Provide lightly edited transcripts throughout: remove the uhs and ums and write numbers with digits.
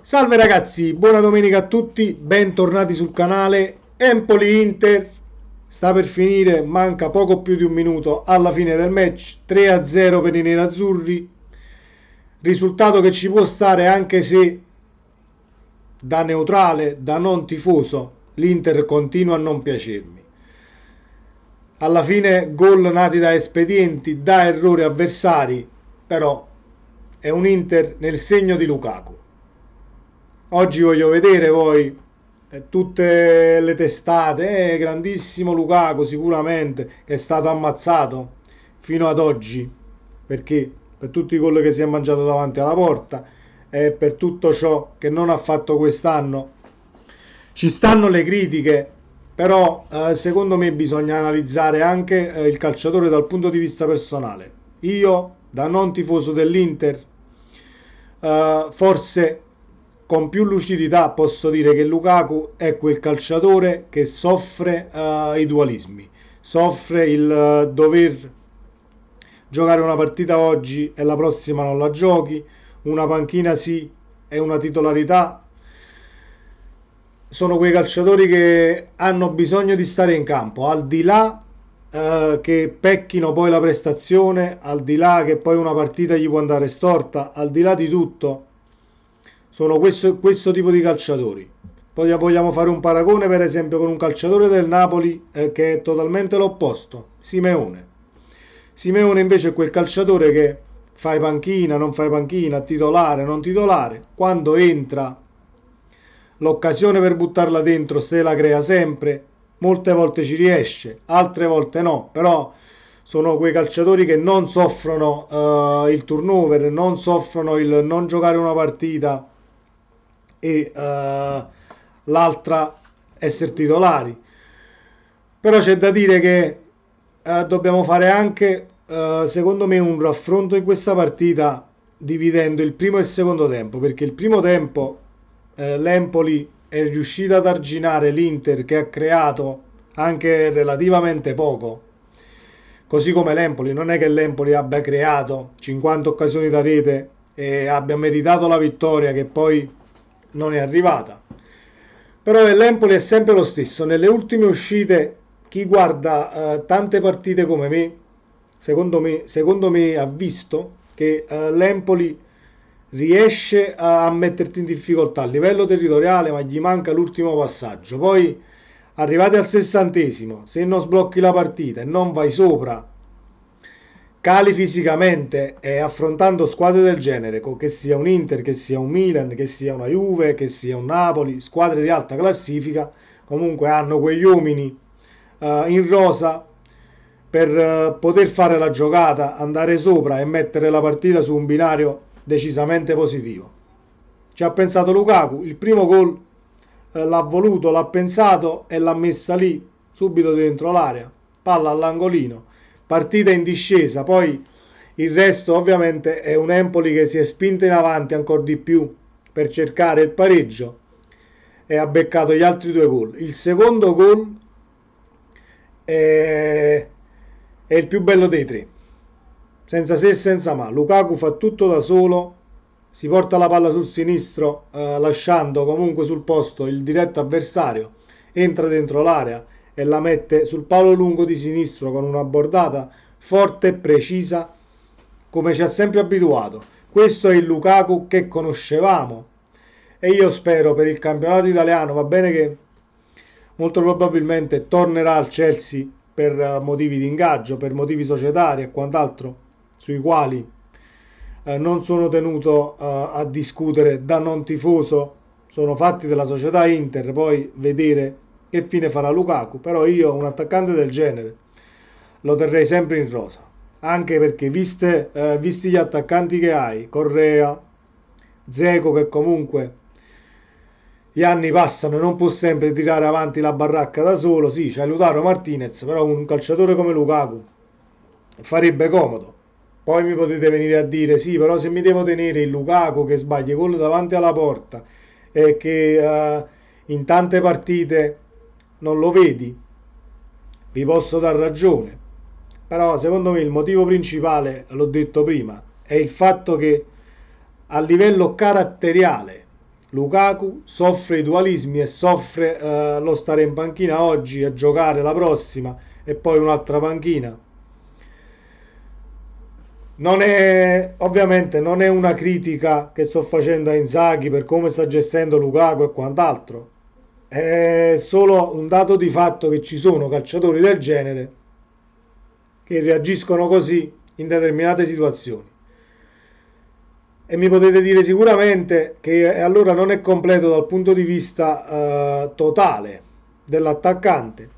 Salve ragazzi, buona domenica a tutti, bentornati sul canale. Empoli-Inter sta per finire, manca poco più di un minuto alla fine del match, 3-0 per i nerazzurri, risultato che ci può stare anche se da neutrale, da non tifoso, l'Inter continua a non piacermi. Alla fine gol nati da espedienti, da errori avversari, però è un Inter nel segno di Lukaku. Oggi voglio vedere voi tutte le testate, grandissimo Lukaku sicuramente che è stato ammazzato fino ad oggi, perché per tutti i gol che si è mangiato davanti alla porta e per tutto ciò che non ha fatto quest'anno. Ci stanno le critiche, però secondo me bisogna analizzare anche il calciatore dal punto di vista personale. Io, da non tifoso dell'Inter, forse con più lucidità posso dire che Lukaku è quel calciatore che soffre i dualismi, soffre il dover giocare una partita oggi e la prossima non la giochi, una panchina sì e una titolarità. Sono quei calciatori che hanno bisogno di stare in campo, al di là che pecchino poi la prestazione, al di là che poi una partita gli può andare storta, al di là di tutto, sono questo tipo di calciatori. Poi vogliamo fare un paragone per esempio con un calciatore del Napoli che è totalmente l'opposto, Simeone. Simeone invece è quel calciatore che fai panchina, non fai panchina, titolare, non titolare, quando entra l'occasione per buttarla dentro se la crea sempre, molte volte ci riesce, altre volte no, però sono quei calciatori che non soffrono il turnover, non soffrono il non giocare una partita e l'altra essere titolari. Però c'è da dire che dobbiamo fare anche, secondo me, un raffronto in questa partita dividendo il primo e il secondo tempo, perché il primo tempo l'Empoli è riuscita ad arginare l'Inter che ha creato anche relativamente poco, così come l'Empoli. Non è che l'Empoli abbia creato 50 occasioni da rete e abbia meritato la vittoria che poi non è arrivata. Però l'Empoli è sempre lo stesso. Nelle ultime uscite, chi guarda tante partite come me, secondo me ha visto che l'Empoli riesce a metterti in difficoltà a livello territoriale, ma gli manca l'ultimo passaggio. Poi, arrivati al 60°, se non sblocchi la partita e non vai sopra, cali fisicamente e affrontando squadre del genere, che sia un Inter, che sia un Milan, che sia una Juve, che sia un Napoli, squadre di alta classifica, comunque hanno quegli uomini in rosa per poter fare la giocata, andare sopra e mettere la partita su un binario decisamente positivo. Ci ha pensato Lukaku, il primo gol l'ha voluto, l'ha pensato e l'ha messa lì, subito dentro l'area, palla all'angolino, partita in discesa, poi il resto ovviamente è un Empoli che si è spinto in avanti ancora di più per cercare il pareggio e ha beccato gli altri due gol. Il secondo gol è il più bello dei tre, senza se e senza ma. Lukaku fa tutto da solo, si porta la palla sul sinistro lasciando comunque sul posto il diretto avversario, entra dentro l'area e la mette sul palo lungo di sinistro con una bordata forte e precisa come ci ha sempre abituato. Questo è il Lukaku che conoscevamo e io spero per il campionato italiano, va bene che molto probabilmente tornerà al Chelsea per motivi di ingaggio, per motivi societari e quant'altro, sui quali non sono tenuto a discutere da non tifoso, sono fatti della società Inter, poi vedere che fine farà Lukaku. Però io un attaccante del genere lo terrei sempre in rosa, anche perché visti gli attaccanti che hai, Correa, Dzeko, che comunque gli anni passano e non può sempre tirare avanti la baracca da solo. Sì, c'è Lautaro Martinez, però un calciatore come Lukaku farebbe comodo. Poi mi potete venire a dire sì, però se mi devo tenere il Lukaku che sbaglia gol davanti alla porta e che in tante partite non lo vedi, vi posso dar ragione. Però secondo me il motivo principale, l'ho detto prima, è il fatto che a livello caratteriale Lukaku soffre i dualismi e soffre lo stare in panchina oggi e giocare la prossima e poi un'altra panchina. Ovviamente non è una critica che sto facendo a Inzaghi per come sta gestendo Lukaku e quant'altro, è solo un dato di fatto che ci sono calciatori del genere che reagiscono così in determinate situazioni. E mi potete dire sicuramente che allora non è completo dal punto di vista totale dell'attaccante.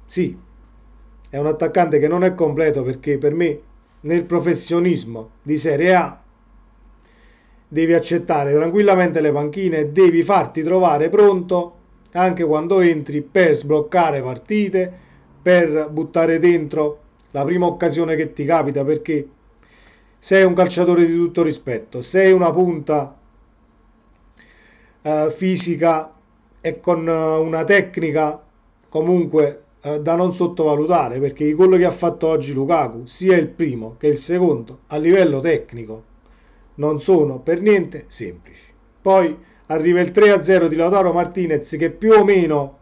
Sì, è un attaccante che non è completo perché per me nel professionismo di Serie A devi accettare tranquillamente le panchine e devi farti trovare pronto anche quando entri per sbloccare partite, per buttare dentro la prima occasione che ti capita, perché sei un calciatore di tutto rispetto, sei una punta fisica e con una tecnica comunque da non sottovalutare, perché i gol che ha fatto oggi Lukaku, sia il primo che il secondo, a livello tecnico non sono per niente semplici. Poi arriva il 3-0 di Lautaro Martinez che più o meno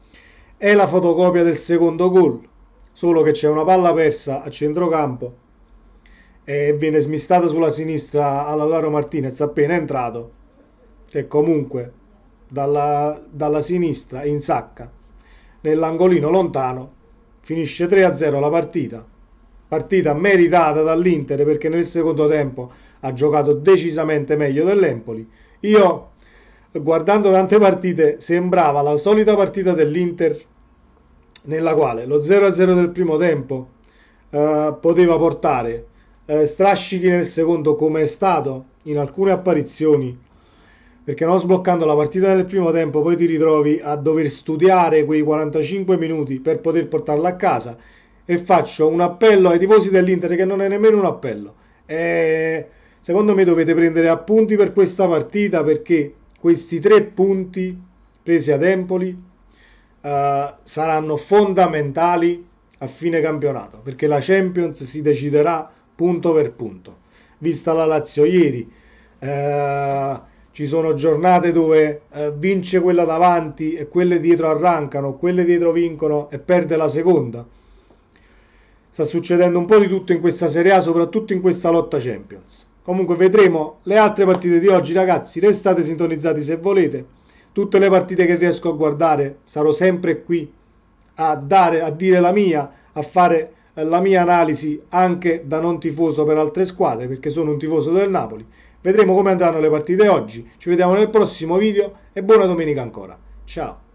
è la fotocopia del secondo gol, solo che c'è una palla persa a centrocampo e viene smistata sulla sinistra a Lautaro Martinez appena entrato, che comunque dalla sinistra insacca nell'angolino lontano, finisce 3-0 la partita meritata dall'Inter perché nel secondo tempo ha giocato decisamente meglio dell'Empoli. Io, guardando tante partite, sembrava la solita partita dell'Inter nella quale lo 0-0 del primo tempo poteva portare strascichi nel secondo, come è stato in alcune apparizioni, perché non sbloccando la partita nel primo tempo poi ti ritrovi a dover studiare quei 45 minuti per poter portarla a casa. E faccio un appello ai tifosi dell'Inter, che non è nemmeno un appello, secondo me dovete prendere appunti per questa partita, perché questi 3 punti presi ad Empoli saranno fondamentali a fine campionato, perché la Champions si deciderà punto per punto. Vista la Lazio ieri, ci sono giornate dove vince quella davanti e quelle dietro arrancano, quelle dietro vincono e perde la seconda. Sta succedendo un po' di tutto in questa Serie A, soprattutto in questa lotta Champions. Comunque vedremo le altre partite di oggi, ragazzi. Restate sintonizzati se volete. Tutte le partite che riesco a guardare sarò sempre qui a dire la mia, a fare la mia analisi anche da non tifoso per altre squadre, perché sono un tifoso del Napoli. Vedremo come andranno le partite oggi. Ci vediamo nel prossimo video e buona domenica ancora. Ciao.